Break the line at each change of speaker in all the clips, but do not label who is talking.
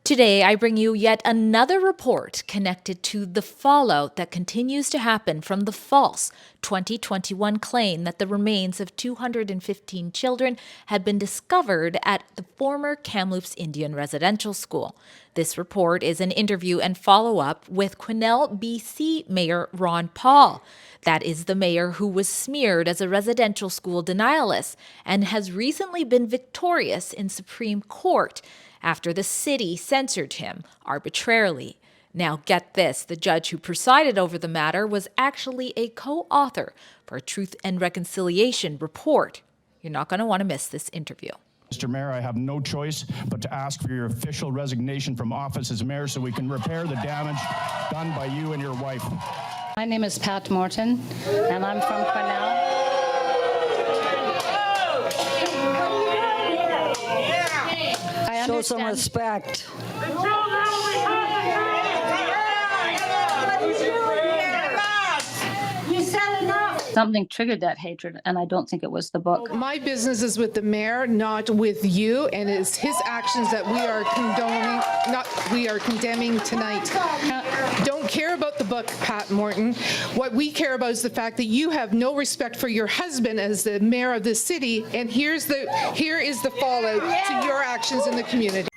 Today, I bring you yet another report connected to the fallout that continues to happen from the false 2021 claim that the remains of 215 children had been discovered at the former Kamloops Indian Residential School. This report is an interview and follow-up with Quesnel, BC Mayor Ron Paul. That is the mayor who was smeared as a residential school denialist and has recently been victorious in Supreme Court after the city censored him arbitrarily. Now get this, the judge who presided over the matter was actually a co-author for a Truth and Reconciliation report. You're not going to want to miss this interview.
Mr. Mayor, I have no choice but to ask for your official resignation from office as mayor so we can repair the damage done by you and your wife.
My name is Pat Morton, and I'm from Quesnel.
Show some respect.
Something triggered that hatred, and I don't think it was the book.
My business is with the mayor, not with you, and it's his actions that we are condemning tonight. Don't care about the book, Pat Morton. What we care about is the fact that you have no respect for your husband as the mayor of this city, and here is the fallout to your actions in the community.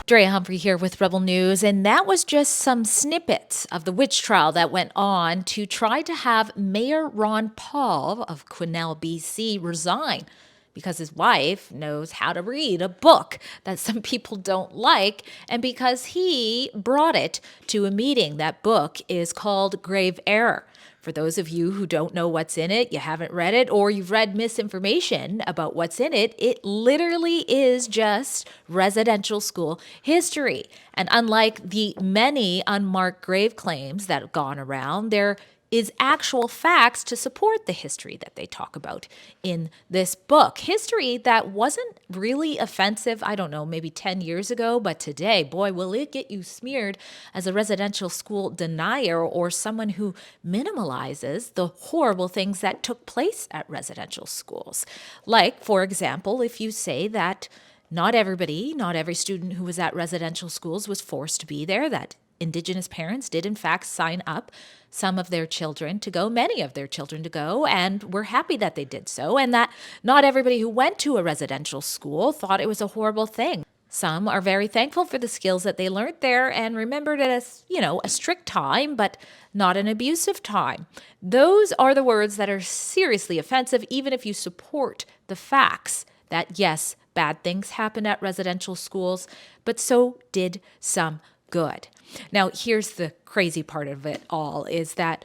Drea Humphrey here with Rebel News, and that was just some snippets of the witch trial that went on to try to have Mayor Ron Paul of Quesnel, BC resign because his wife knows how to read a book that some people don't like, and because he brought it to a meeting. That book is called Grave Error. For those of you who don't know what's in it, you haven't read it, or you've read misinformation about what's in it, it literally is just residential school history. And unlike the many unmarked grave claims that have gone around, there is actual facts to support the history that they talk about in this book. History that wasn't really offensive, I don't know, maybe 10 years ago, but today, boy, will it get you smeared as a residential school denier or someone who minimalizes the horrible things that took place at residential schools. Like, for example, if you say that not every student who was at residential schools was forced to be there, that Indigenous parents did in fact sign up some of their children to go, many of their children to go, and we're happy that they did so, and that not everybody who went to a residential school thought it was a horrible thing. Some are very thankful for the skills that they learned there and remembered it as, a strict time, but not an abusive time. Those are the words that are seriously offensive, even if you support the facts that, yes, bad things happen at residential schools, but so did some good. Now, here's the crazy part of it all is that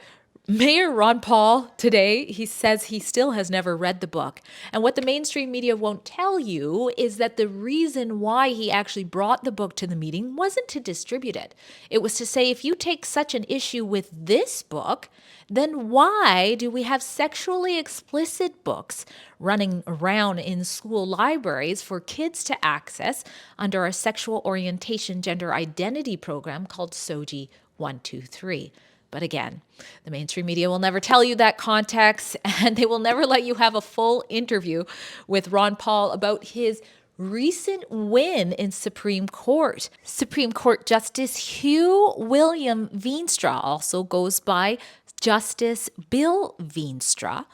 Mayor Ron Paul today, he says he still has never read the book. And what the mainstream media won't tell you is that the reason why he actually brought the book to the meeting wasn't to distribute it. It was to say, if you take such an issue with this book, then why do we have sexually explicit books running around in school libraries for kids to access under our sexual orientation gender identity program called SOGI 123? But again, the mainstream media will never tell you that context, and they will never let you have a full interview with Ron Paul about his recent win in Supreme Court. Supreme Court Justice Hugh William Veenstra, also goes by Justice Bill Veenstra.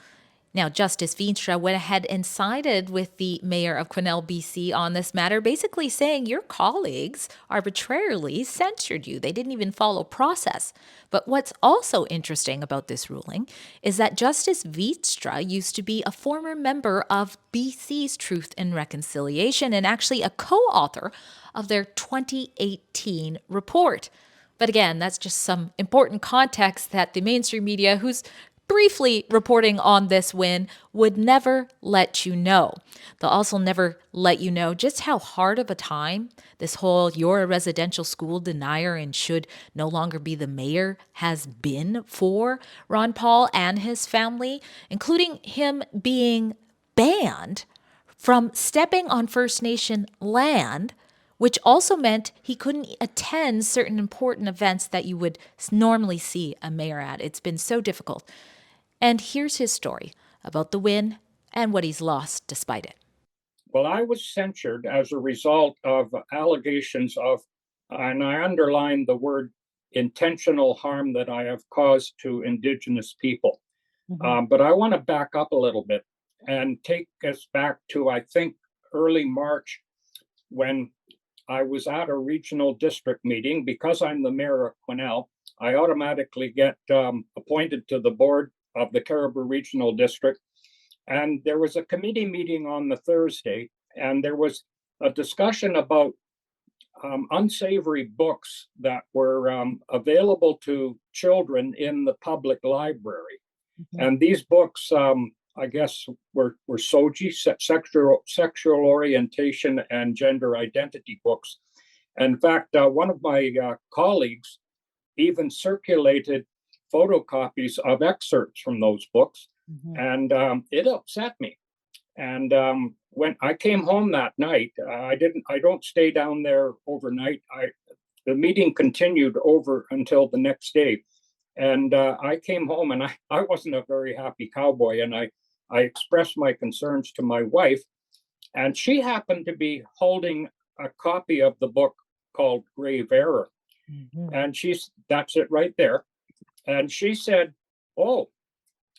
Now, Justice Veenstra went ahead and sided with the mayor of Quesnel, BC on this matter, basically saying your colleagues arbitrarily censored you. They didn't even follow process. But what's also interesting about this ruling is that Justice Veenstra used to be a former member of BC's Truth and Reconciliation and actually a co-author of their 2018 report. But again, that's just some important context that the mainstream media, who's briefly reporting on this win, would never let you know. They'll also never let you know just how hard of a time this whole you're a residential school denier and should no longer be the mayor has been for Ron Paul and his family, including him being banned from stepping on First Nation land, which also meant he couldn't attend certain important events that you would normally see a mayor at. It's been so difficult. And here's his story about the win and what he's lost despite it.
Well, I was censured as a result of allegations of, and I underline the word intentional harm that I have caused to Indigenous people. But I want to back up a little bit and take us back to, I think, early March, when I was at a regional district meeting. Because I'm the mayor of Quesnel, I automatically get appointed to the board of the Caribou Regional District. And there was a committee meeting on the Thursday, and there was a discussion about unsavory books that were available to children in the public library. And these books, I guess, were SOGI, sexual orientation and gender identity books. In fact, one of my colleagues even circulated photocopies of excerpts from those books, and it upset me. And when I came home that night, I don't stay down there overnight. The meeting continued over until the next day. And I came home, and I wasn't a very happy cowboy. And I expressed my concerns to my wife, and she happened to be holding a copy of the book called Grave Error. And that's it right there. And she said, "Oh,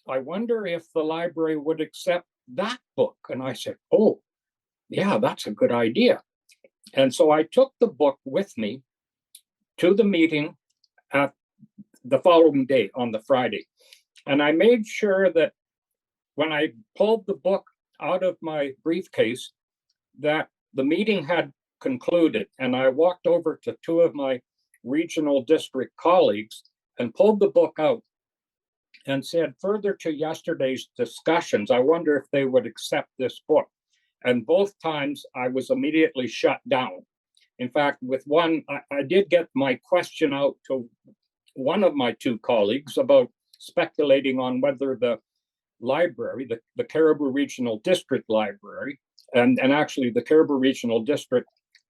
I wonder if the library would accept that book." And I said, "Oh, yeah, that's a good idea." And so I took the book with me to the meeting at the following day, on the Friday. And I made sure that when I pulled the book out of my briefcase, that the meeting had concluded. And I walked over to two of my regional district colleagues and pulled the book out and said, "Further to yesterday's discussions, I wonder if they would accept this book." And both times I was immediately shut down. In fact, with one, I did get my question out to one of my two colleagues about speculating on whether the library, the Caribou Regional District Library, and actually the Caribou Regional District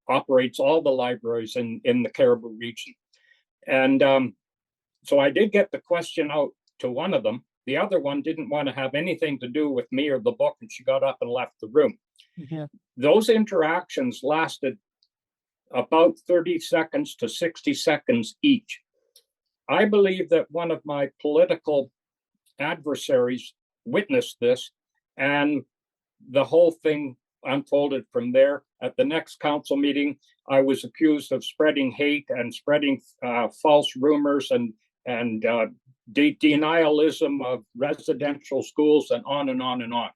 operates all the libraries in the Caribou region. And so I did get the question out to one of them. The other one didn't want to have anything to do with me or the book, and she got up and left the room. Those interactions lasted about 30 seconds to 60 seconds each. I believe that one of my political adversaries witnessed this, and the whole thing unfolded from there. At the next council meeting, I was accused of spreading hate and spreading false rumors and denialism of residential schools, and on and on and on.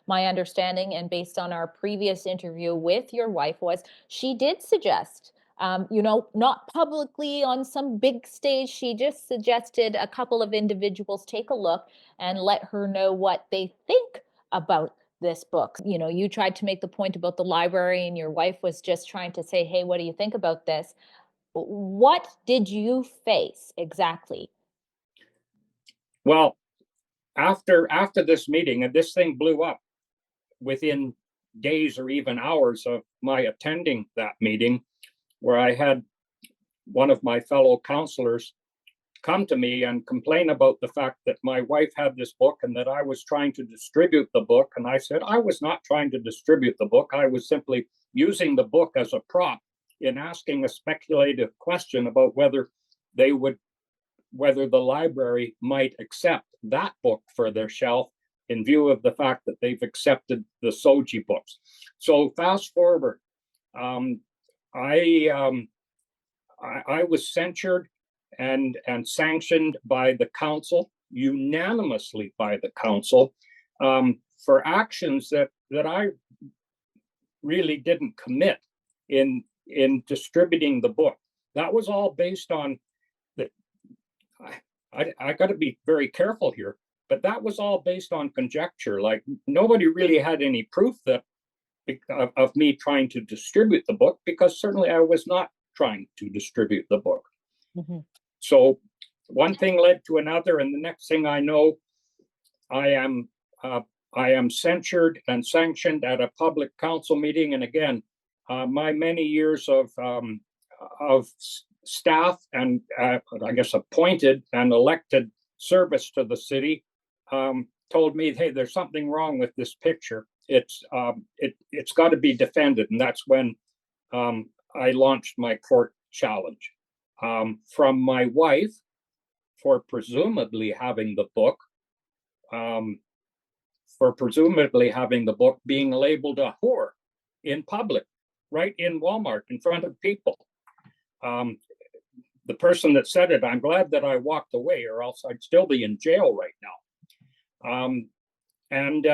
My understanding, and based on our previous interview with your wife, was she did suggest, not publicly on some big stage, she just suggested a couple of individuals take a look and let her know what they think about this book. You tried to make the point about the library, and your wife was just trying to say, "Hey, what do you think about this?" What did you face exactly?
Well, after this meeting, and this thing blew up within days or even hours of my attending that meeting, where I had one of my fellow councillors come to me and complain about the fact that my wife had this book and that I was trying to distribute the book. And I said, I was not trying to distribute the book. I was simply using the book as a prop in asking a speculative question about whether the library might accept that book for their shelf, in view of the fact that they've accepted the SOGI books. So fast forward, I was censured and sanctioned by the council, unanimously by the council, for actions that I really didn't commit in distributing the book. That was all based on the. I got to be very careful here, but that was all based on conjecture. Like, nobody really had any proof that of me trying to distribute the book, because certainly I was not trying to distribute the book. So one thing led to another, and the next thing I know, I am censured and sanctioned at a public council meeting. And again, my many years of staff and I guess appointed and elected service to the city told me, hey, there's something wrong with this picture. it's got to be defended, and that's when I launched my court challenge from my wife for presumably having the book, being labeled a whore in public, right in Walmart in front of people. The person that said it, I'm glad that I walked away, or else I'd still be in jail right now. And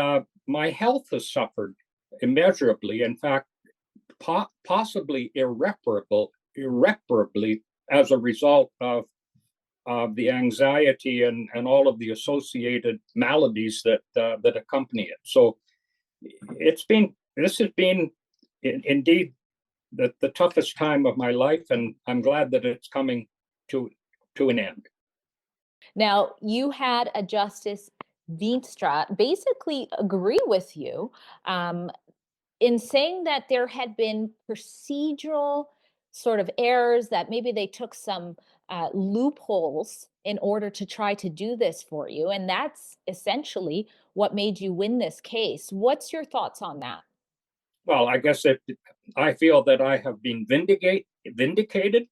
my health has suffered immeasurably. In fact, possibly irreparably, as a result of the anxiety and all of the associated maladies that accompany it. So this has been indeed the toughest time of my life, and I'm glad that it's coming to an end.
Now, you had a Justice Veenstra basically agree with you in saying that there had been procedural sort of errors, that maybe they took some loopholes in order to try to do this for you. And that's essentially what made you win this case. What's your thoughts on that?
Well, I guess I feel that I have been vindicated,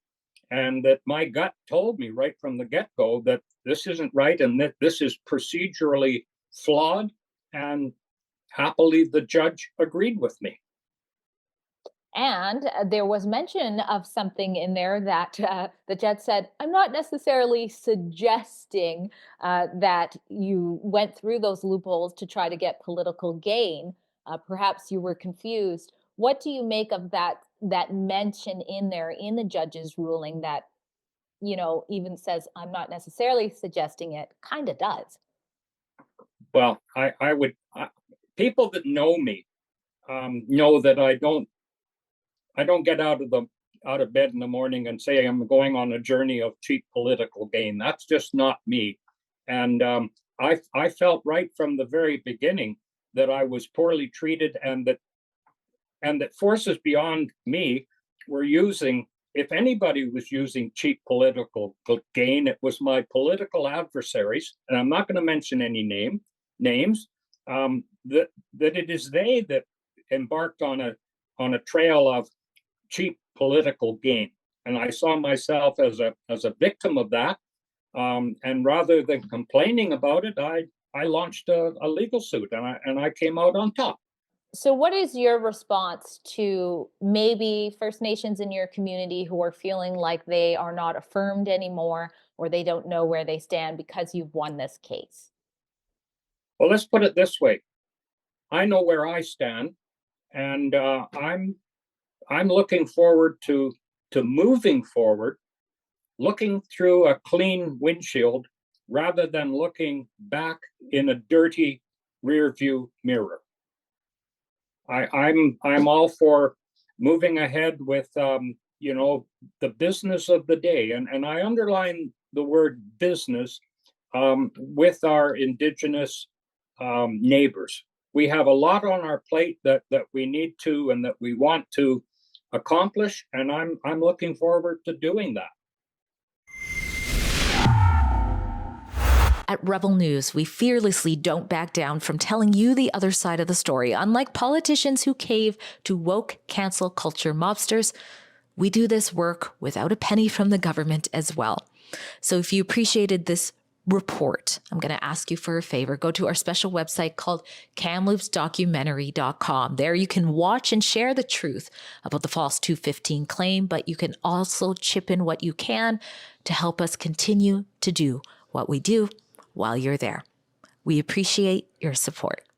and that my gut told me right from the get-go that this isn't right and that this is procedurally flawed, and happily the judge agreed with me.
And there was mention of something in there that the judge said, I'm not necessarily suggesting that you went through those loopholes to try to get political gain. Perhaps you were confused. What do you make of that mention in there in the judge's ruling that, even says, I'm not necessarily suggesting it, kind of does?
Well, I would, people that know me know that I don't get out of bed in the morning and say I'm going on a journey of cheap political gain. That's just not me. And I felt right from the very beginning that I was poorly treated, and that forces beyond me were using. If anybody was using cheap political gain, it was my political adversaries, and I'm not going to mention any names. That it is they that embarked on a trail of cheap political gain, and I saw myself as a victim of that. And rather than complaining about it, I launched a legal suit, and I came out on top.
So, what is your response to maybe First Nations in your community who are feeling like they are not affirmed anymore, or they don't know where they stand because you've won this case?
Well, let's put it this way: I know where I stand, and I'm looking forward to moving forward, looking through a clean windshield rather than looking back in a dirty rearview mirror. I'm all for moving ahead with the business of the day, and I underline the word business with our Indigenous neighbors. We have a lot on our plate that we need to and that we want to accomplish, and I'm looking forward to doing that.
At Rebel News, we fearlessly don't back down from telling you the other side of the story. Unlike politicians who cave to woke cancel culture mobsters, we do this work without a penny from the government as well. So if you appreciated this report, I'm going to ask you for a favor. Go to our special website called kamloopsdocumentary.com. There you can watch and share the truth about the false 215 claim, but you can also chip in what you can to help us continue to do what we do while you're there. We appreciate your support.